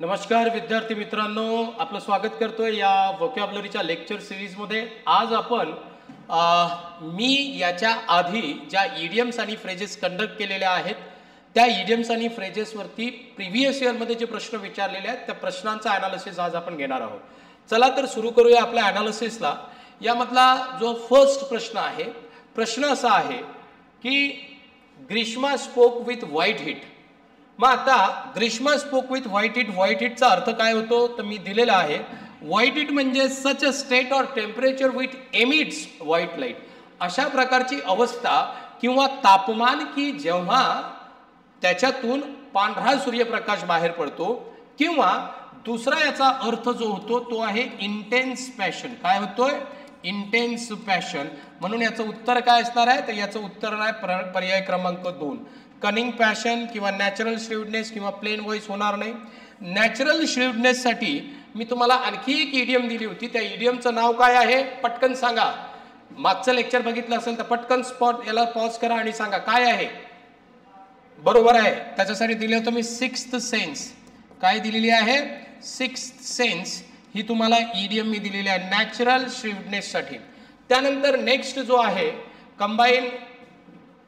नमस्कार विद्यार्थी मित्रांनो, आपलं स्वागत करतोय या व्होकॅब्युलरीच्या लेक्चर सिरीजमध्ये. आज आपण मी याच्या आधी ज्या इडियम्स आणि फ्रेजेस कंडक्ट केलेल्या आहेत त्या इडियम्स आणि फ्रेजेसवरती प्रिव्हियस इयरमध्ये जे प्रश्न विचारलेले आहेत त्या प्रश्नांचा ॲनालिसिस आज आपण घेणार आहोत. चला तर सुरू करूया आपल्या ॲनालिसिसला. यामधला जो फर्स्ट प्रश्न आहे, प्रश्न असा आहे की Grishma spoke with white heat. मग आता Grishma spoke with white heat, white हिटचा अर्थ काय होतो तर मी दिलेला आहे. व्हाईट हिट म्हणजे such a state or temperature which emits white light. अशा प्रकारची अवस्था किंवा तापमान की जेव्हा त्याच्यातून पांढरा सूर्यप्रकाश बाहेर पडतो, किंवा दुसरा याचा अर्थ जो होतो तो आहे इंटेन्स पॅशन. काय होतोय? Intense passion. म्हणून याचं उत्तर काय असणार आहे तर याचं उत्तर आहे पर्याय क्रमांक 2, कनिंग पॅशन किंवा नॅचरल श्रीवडनेस किंवा प्लेन व्हॉइस होणार नाही. नॅचरल श्रीवडनेससाठी मी तुम्हाला आणखी एक इडियम दिली होती. त्या इडियमचं नाव काय आहे पटकन सांगा. मागचं लेक्चर बघितलं असेल तर पटकन स्पॉट याला पॉज करा आणि सांगा काय आहे. बरोबर आहे, त्याच्यासाठी दिले होतं मी सिक्स्थ सेन्स. काय दिलेली आहे? सिक्स्थ सेन्स ही तुम्हाला इडियम मी दिलेली आहे नॅचरल श्रीवडनेससाठी. त्यानंतर नेक्स्ट जो आहे कंबाईन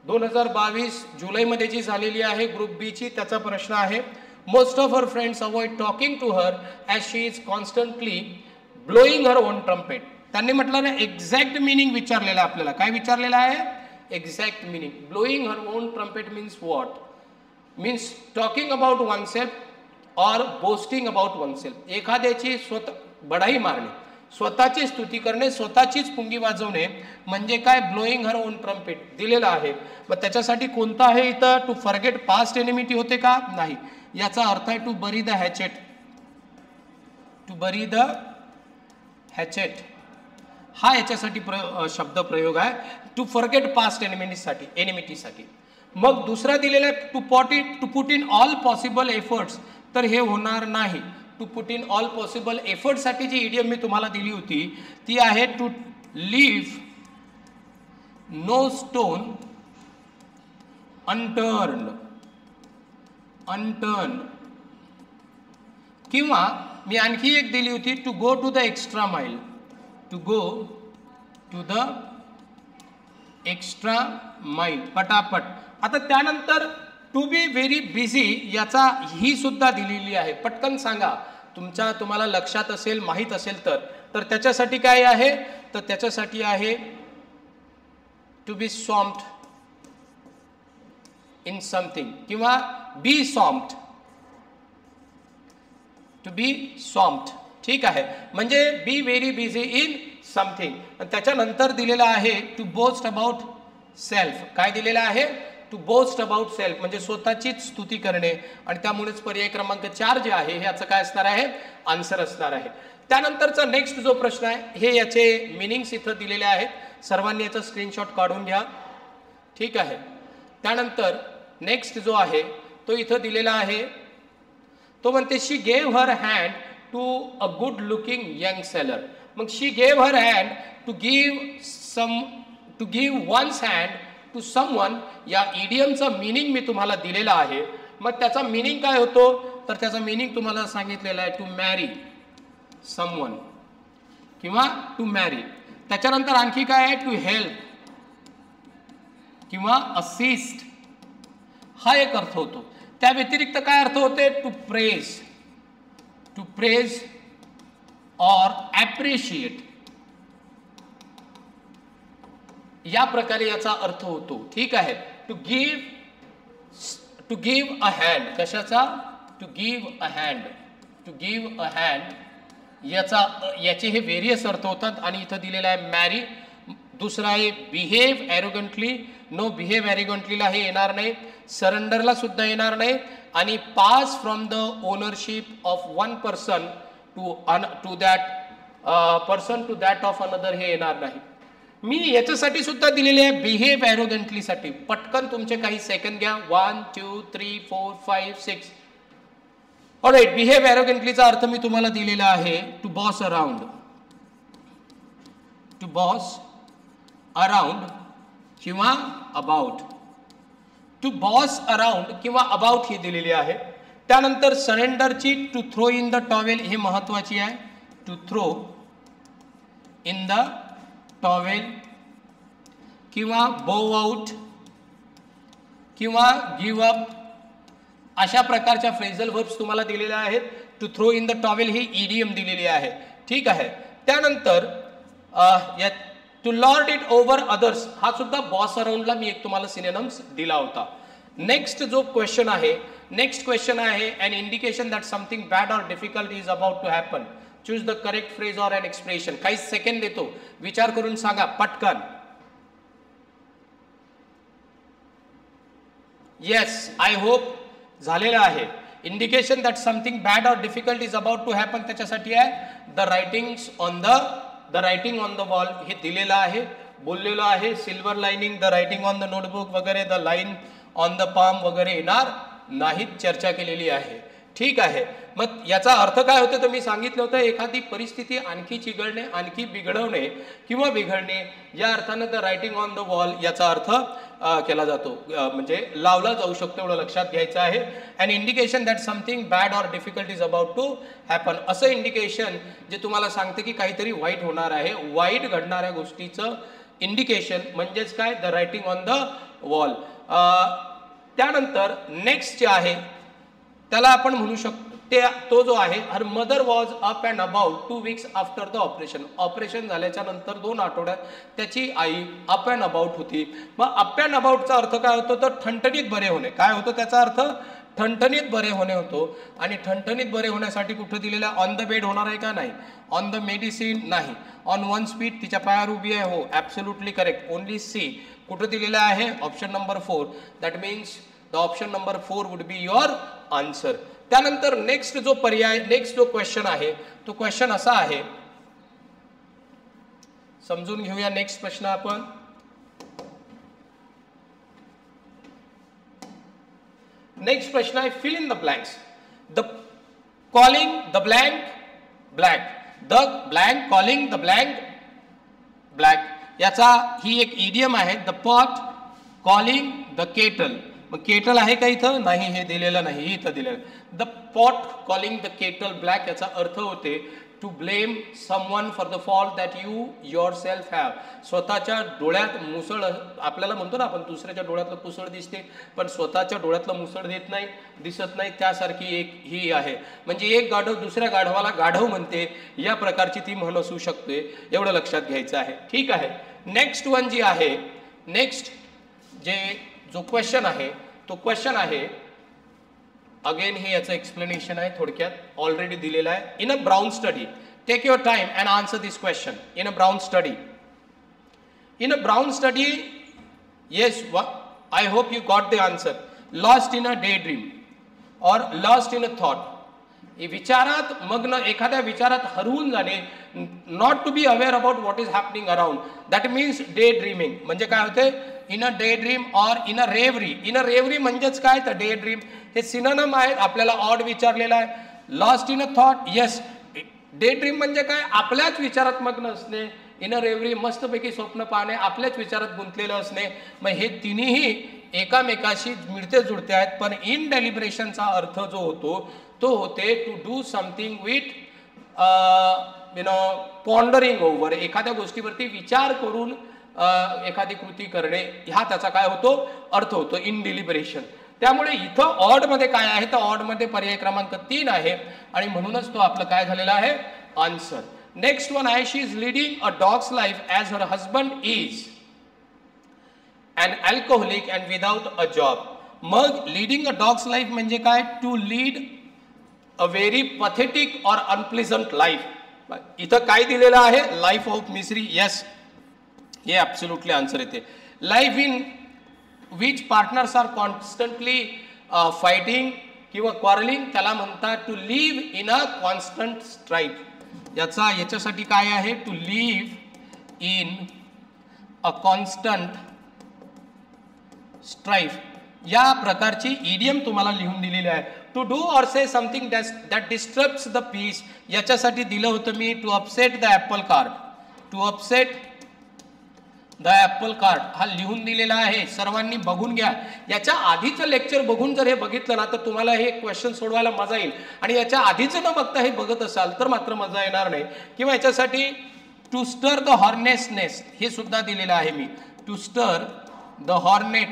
2022 जुलैमध्ये जी झालेली आहे ग्रुप बी ची, त्याचा प्रश्न आहे most of her friends avoid talking to her as she is constantly blowing her own trumpet. त्यांनी म्हटलं ना एक्झॅक्ट मिनिंग विचारलेला आपल्याला. काय विचारलेलं आहे? Exact meaning. Blowing her own trumpet means what? Means talking about one self or boasting about one self. एखाद्याची बढाई मारणे, स्वतःची स्तुती करणे, स्वतःचीच पुंगी वाजवणे म्हणजे काय? ब्लोईंग हर ओन ट्रम्पेट दिलेला आहे. मग त्याच्यासाठी कोणता आहे इथं? टू फॉरगेट पास्ट एनिमिटी होते का? नाही. याचा अर्थ आहे to bury the hatchet. To bury the hatchet हा याच्यासाठी शब्द प्रयोग आहे, टू फॉरगेट पास्ट एनिमिटीसाठी. मग दुसरा दिलेला आहे to put in all possible efforts. तर हे होणार नाही. To put in all possible एफर्टसाठी जी इडियम मी तुम्हाला दिली होती ती आहे to leave no stone unturned. किंवा मी आणखी एक दिली होती to go to the extra mile. To go to the extra mile, पटापट. आता त्यानंतर टू बी व्हेरी बिझी याचा ही सुद्धा दिलेली आहे. पटकन सांगा, तुम्हाला लक्षात असेल, माहीत असेल तर त्याच्यासाठी काय आहे तर त्याच्यासाठी आहे टू बी स्वॅम्प्ड इन समथिंग किंवा बी स्वॅम्प्ड. टू बी स्वॅम्प्ड, ठीक आहे, म्हणजे be very busy in something. त्याच्यानंतर दिलेला आहे टू बोस्ट अबाउट सेल्फ. काय दिलेलं आहे? टू बोस्ट अबाउट सेल्फ म्हणजे स्वतःचीच स्तुती करणे. आणि त्यामुळेच पर्याय क्रमांक 4 जे आहे हे याचं काय असणार आहे? आन्सर असणार आहे. त्यानंतरचा नेक्स्ट जो प्रश्न आहे हे याचे मिनिंग्स इथं दिलेले आहेत. सर्वांनी याचा स्क्रीनशॉट काढून घ्या, ठीक आहे. त्यानंतर नेक्स्ट जो आहे तो इथं दिलेला आहे. तो म्हणते she gave her hand to a good looking young sailor. मग she gave her hand to give one's hand to someone या इडियमचा मिनिंग मी तुम्हाला दिलेला आहे. मग त्याचा मिनिंग काय होतो तर त्याचा मिनिंग तुम्हाला सांगितलेला आहे टू मॅरी समवन किंवा टू मॅरी. त्याच्यानंतर आणखी काय आहे? टू हेल्प किंवा असिस्ट हा एक अर्थ होतो. त्या व्यतिरिक्त काय अर्थ होते? टू प्रेज ऑर ॲप्रिशिएट या प्रकारे याचा अर्थ होतो, ठीक आहे. To give a hand. कशाचा? टू गिव्ह अ हँड याचे हे व्हेरियस अर्थ होतात. आणि इथं दिलेला आहे मॅरी. दुसरा आहे बिहेव ॲरोगंटली. नो बिहेव ॲरोगंटलीला हे येणार नाही. सरेंडरला सुद्धा येणार नाही. आणि pass from the ownership of one person to that of another हे येणार नाही. मी याच्यासाठी सुद्धा दिलेले आहे बिहेव ॲरोगंटली साठी. पटकन तुमचे काही सेकंद घ्या. 1 2 3 4 5 6. ऑलराईट, बिहेव ॲरोगंटलीचा अर्थ मी तुम्हाला दिलेला आहे to boss around. To boss around किंवा अबाउट. टू बॉस अराउंड किंवा अबाउट ही दिलेली आहे. त्यानंतर सरेंडरची to throw in the towel ही महत्वाची आहे. To throw in the towel किंवा बो आउट किंवा गिव्ह अप अशा प्रकारच्या फ्रेझल वर्ब्स तुम्हाला दिलेल्या आहेत. To throw in the towel ही ईडीएम दिलेली आहे. ठीक आहे. त्यानंतर to lord it over others हा सुद्धा बॉस अराउंडला मी एक तुम्हाला सिनोनिम्स दिला होता. नेक्स्ट जो क्वेश्चन आहे, नेक्स्ट क्वेश्चन आहे an indication that something bad or difficult is about to happen. Choose the correct phrase or an expression. काही सेकंड देतो, विचार करून सांगा पटकन. येस, आय होप झालेलं आहे. Indication that something bad or difficult is about to happen त्याच्यासाठी आहे the writing on the wall हे दिलेलं आहे, बोललेलं आहे. Silver lining, the writing on the notebook वगैरे, the line on the palm वगैरे येणार नाहीत, चर्चा केलेली आहे. ठीक आहे. मग याचा अर्थ काय होतं तर मी सांगितलं होतं एखादी परिस्थिती आणखी चिघळणे, आणखी बिघडवणे किंवा बिघडणे या अर्थानं the writing on the wall याचा अर्थ केला जातो, म्हणजे लावला जाऊ शकतो, एवढं लक्षात घ्यायचं आहे. And indication that something bad or difficult is about to happen असं इंडिकेशन जे तुम्हाला सांगते की काहीतरी वाईट होणार आहे, वाईट घडणाऱ्या गोष्टीचं इंडिकेशन म्हणजेच काय the writing on the wall. त्यानंतर नेक्स्ट जे आहे त्याला आपण म्हणू शकतो तो जो आहे her mother was up and about 2 weeks after the operation. Operation झाल्याच्या नंतर 2 आठवड्यात त्याची आई अप अँड अबाउट होती. मग अप अँड अबाउटचा अर्थ काय होतो तर ठणठणीत बरे होणे. काय होतो त्याचा अर्थ ठणठणीत बरे होणे होतो. आणि ठणठणीत बरे होण्यासाठी कुठं दिलेलं ऑन द बेड होणार आहे का नाही, ऑन द मेडिसिन नाही, ऑन वन स्पीड तिच्या पायावर उभी आहे हो, ॲब्सोल्युटली करेक्ट. ओनली सी कुठं दिलेलं आहे option number 4. That means the option number 4 would be your answer. त्यानंतर नेक्स्ट जो पर्याय, नेक्स्ट जो क्वेश्चन आहे तो क्वेश्चन असा आहे, समजून घेऊया. नेक्स्ट प्रश्न आपण नेक्स्ट प्रश्न आहे fill in the blanks. The calling the blank black, the blank calling the blank black. याचा ही एक इडियम आहे. The pot calling the kettle. मग केटल आहे का इथं नाही, हे दिलेलं नाही, इथं दिलेलं. The pot calling the kettle black याचा अर्थ होते to blame someone for the fault that you yourself have. स्वतःच्या डोळ्यात मुसळ, आपल्याला म्हणतो ना आपण दुसऱ्याच्या डोळ्यातलं पुसळ दिसते पण स्वतःच्या डोळ्यातलं मुसळ दिसत नाही, त्यासारखी एक ही आहे. म्हणजे एक गाढव दुसऱ्या गाढवाला गाढव म्हणते, या प्रकारची ती म्हण असू शकते, एवढं लक्षात घ्यायचं आहे. ठीक आहे. नेक्स्ट वन जी आहे, नेक्स्ट जो क्वेश्चन आहे तो क्वेश्चन आहे अगेन हे याचं एक्सप्लेनेशन आहे, थोडक्यात ऑलरेडी दिलेलं आहे. In a brown study, take your time and answer this question. In a brown study, in a brown study, yes, I hope you got the answer. Lost in a daydream और lost in a thought. विचारात मग्न, एखाद्या विचारात हरवून जाणे, not to be aware about what is happening around, that means daydreaming. म्हणजे काय होते इन अ डे ड्रीम और in a Rewari. In a रेवरी म्हणजेच काय तर डे ड्रीम हे सिनोनिम आहेत. आपल्याला ऑड विचारलेला आहे. Lost in a thought, yes, day dream म्हणजे काय आपल्याच विचारात मग्न असणे. इन अ रेवरी मस्तपैकी स्वप्न पाहणे, आपल्याच विचारात गुंतलेलं असणे. मग हे तिन्ही एकामेकाशी मिळते जुळते आहेत. पण इन डेलिब्रेशनचा अर्थ जो होतो तो होते to do something with pondering over. एखाद्या गोष्टीवरती विचार करून एखादी कृती करणे, हा त्याचा काय होतो अर्थ होतो इन डिलिबरेशन. त्यामुळे इथं ऑड मध्ये काय आहे तर ऑड मध्ये पर्याय क्रमांक 3 आहे आणि म्हणूनच तो आपलं काय झालेला आहे आन्सर. नेक्स्ट वन आहे she is leading a dog's life as her husband is an alcoholic and without a job. मग लिडिंग अ डॉग्स लाईफ म्हणजे काय to lead a very pathetic or unpleasant life. इथं काय दिलेलं आहे life of misery. Yes, हे absolutely answer येते. Life in which partners are constantly fighting किंवा क्वारलिंग त्याला म्हणतात to live in a constant strife. याच्यासाठी काय आहे to live in a constant strife या प्रकारची इडियम तुम्हाला लिहून दिलेली आहे. To do or say something that disturbs the peace याच्यासाठी दिलं होतं मी to upset the apple cart. To upset the apple cart हा लिहून दिलेला आहे, सर्वांनी बघून घ्या. याच्या आधीचं लेक्चर बघून जर हे बघितलं ना तर तुम्हाला हे क्वेश्चन सोडवायला मजा येईल. आणि याच्या आधीचं न बघता हे बघत असाल तर मात्र मजा येणार नाही. किंवा याच्यासाठी to stir the hornets nest हे सुद्धा दिलेलं आहे मी. To stir the hornet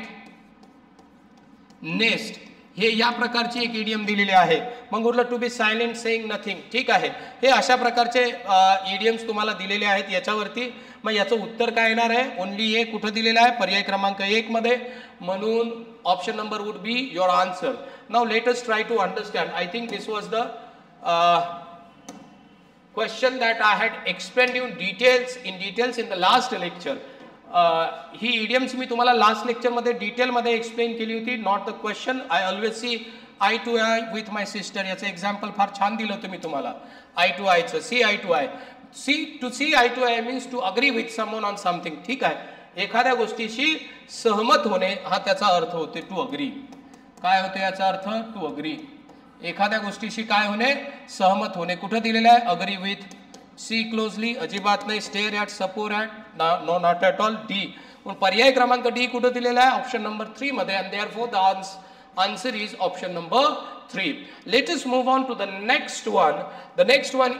nest हे या प्रकारची एक इडियम दिलेली आहे. मग उरलं to be silent saying nothing. ठीक आहे, हे अशा प्रकारचे इडियम्स तुम्हाला दिलेले आहेत याच्यावरती. मग याचं उत्तर काय येणार आहे? ओनली ए कुठं दिलेलं आहे? पर्याय क्रमांक 1 मध्ये. म्हणून option number would be your answer. Now let us try to understand. I think this was the question that I had explained in details in the last lecture. ही idioms मी तुम्हाला लास्ट लेक्चर मध्ये detail मध्ये explain केली होती. Not the question. I always see eye to eye with my sister. याचं example फार छान दिलं होतं मी तुम्हाला. आय टू आयचं see eye to eye. See eye to eye means to agree with someone on something. ठीक आहे, एखाद्या गोष्टीशी सहमत होणे हा त्याचा अर्थ होते टू अग्री. काय होते याचा अर्थ? To agree. एखाद्या गोष्टीशी काय होणे? सहमत होणे. कुठं दिलेलं आहे? Agree with. सी क्लोजली अजिबात नाही. Stare at, support at, no not at all. D. पर्याय क्रमांक डी कुठं दिलेला आहे? ऑप्शन नंबर 3 मध्ये. And therefore the answer is option number 3. Let us move on to the next one. The next one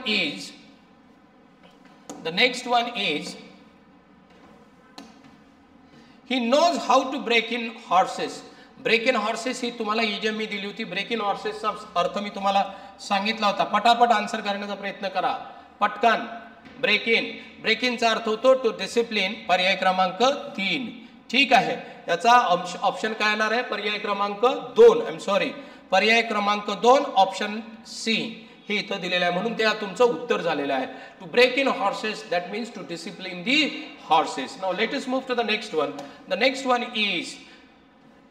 is he knows how to break in horses. Break in horses ही तुम्हाला idiom मी दिली होती. Break in हॉर्सेसचा अर्थ मी तुम्हाला सांगितला होता. पटापट answer करण्याचा प्रयत्न करा, पटकन. ब्रेक इनचा अर्थ होतो टू डिसिप्लिन. पर्याय क्रमांक 3. ठीक आहे, याचा ऑप्शन काय येणार आहे? पर्याय क्रमांक 2. आय एम सॉरी, पर्याय क्रमांक 2 ऑप्शन सी हे इथं दिलेलं आहे. म्हणून ते तुमचं उत्तर झालेलं आहे. To break in horses that means to discipline the horses. Now let us move to the next one. The next one is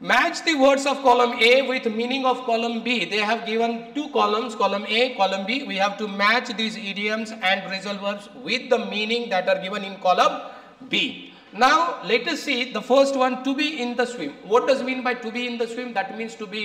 match the words of column A with meaning of column B. They have given 2 columns, column A, column B. We have to match these idioms and phrasal verbs with the meaning that are given in column B. Now let us see the first one, to be in the swim. What does mean by to be in the swim? That means to be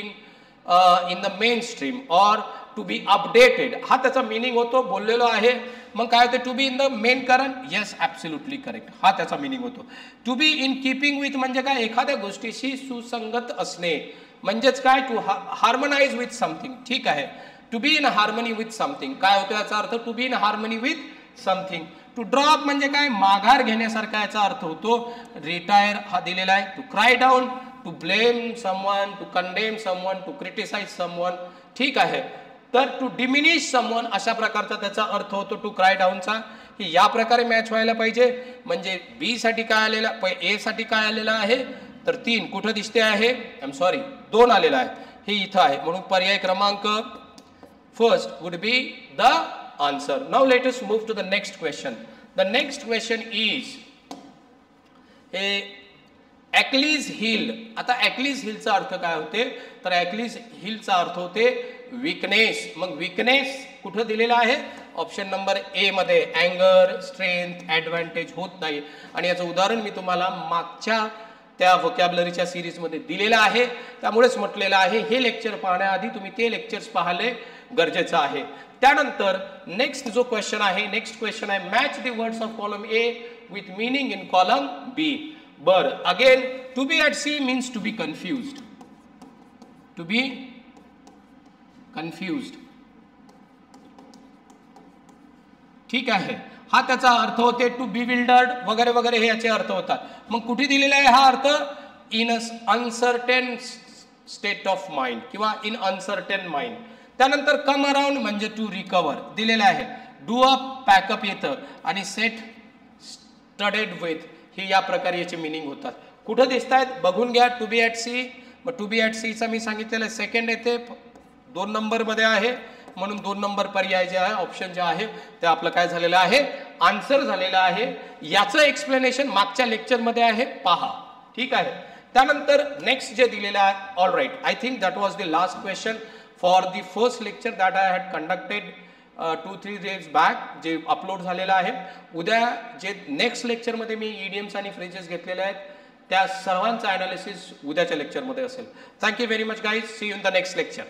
in the mainstream or to be updated. हा त्याचा meaning होतो, बोललेलो आहे. मग काय होते? To be in the main current. Yes, absolutely correct. हा त्याचा मीनिंग होतो. To be in keeping with म्हणजे काय? एखाद्या गोष्टीशी सुसंगत असणे. म्हणजेच काय? To harmonize with something. ठीक आहे, to be in harmony with something. काय होतो याचा अर्थ? To be in harmony with something. To drop म्हणजे काय? माघार घेण्यासारखा याचा अर्थ होतो. रिटायर हा दिलेला आहे. To cry down, to blame someone, to condemn someone, to criticise someone. ठीक आहे, तर टू डिमिनिश समवन अशा प्रकारचा त्याचा अर्थ होतो टू क्राय डाऊनचा. ही या प्रकारे मॅच व्हायला पाहिजे. म्हणजे बी साठी काय आलेला, ए साठी काय आलेला आहे? तर 3 कुठं दिसते आहे? आय एम सॉरी, 2 आलेला आहे. हे इथं आहे. म्हणून पर्याय क्रमांक first would be the answer. Now let us move to the next question. The next question is हे ॲक्लीज हिल. आता ॲक्लीज हिलचा अर्थ काय होते? तर ॲक्लीज हिलचा अर्थ होते वीकनेस. मग वीकनेस कुठं दिलेला आहे? ऑप्शन नंबर ए मध्ये. अँगर, स्ट्रेंथ, ॲडव्हान्टेज होत नाही. आणि याचं उदाहरण मी तुम्हाला मागच्या त्या व्होकॅब्युलरीच्या सिरीजमध्ये दिलेलं आहे. त्यामुळेच म्हटलेलं आहे हे लेक्चर पाहण्याआधी तुम्ही ते लेक्चर्स पाहिले गरजेचं आहे. त्यानंतर नेक्स्ट जो क्वेश्चन आहे, नेक्स्ट क्वेश्चन आहे match the words of column A with meaning in column B. बर, again to be at sea means to be confused. To be confused. ठीक आहे, हा त्याचा अर्थ होते. टू बिविल्डर्ड वगैरे वगैरे हे याचे अर्थ होतात. मग कुठे दिलेला आहे हा अर्थ? In uncertain state of mind किंवा इन अनसर्टेन माइंड. त्यानंतर कम अराउंड म्हणजे टू रिकवर दिलेला आहे. डू अप, पॅकअप येतं. आणि सेट स्टडेड विथ हे या प्रकारे याचे मिनिंग होतात. कुठं दिसत आहेत बघून घ्या. To be at sea. मग टू बी ॲट सीचा मी सांगितलेलं सेकंड येते, 2 नंबरमध्ये आहे. म्हणून 2 नंबर पर्याय जे आहे, ऑप्शन जे आहे ते आपलं काय झालेलं आहे? आन्सर झालेलं आहे. याचं एक्सप्लेनेशन मागच्या लेक्चरमध्ये आहे, पहा. ठीक आहे, त्यानंतर नेक्स्ट जे दिलेलं आहे. All right, I think that was the last question for the first lecture that I had conducted 2-3 days back, जे अपलोड झालेलं आहे. उद्या जे नेक्स्ट लेक्चरमध्ये मी इडियम्स आणि फ्रेजेस घेतलेले आहेत त्या सर्वांचा ॲनालिसिस उद्याच्या लेक्चरमध्ये असेल. Thank you very much guys. See you in the next lecture.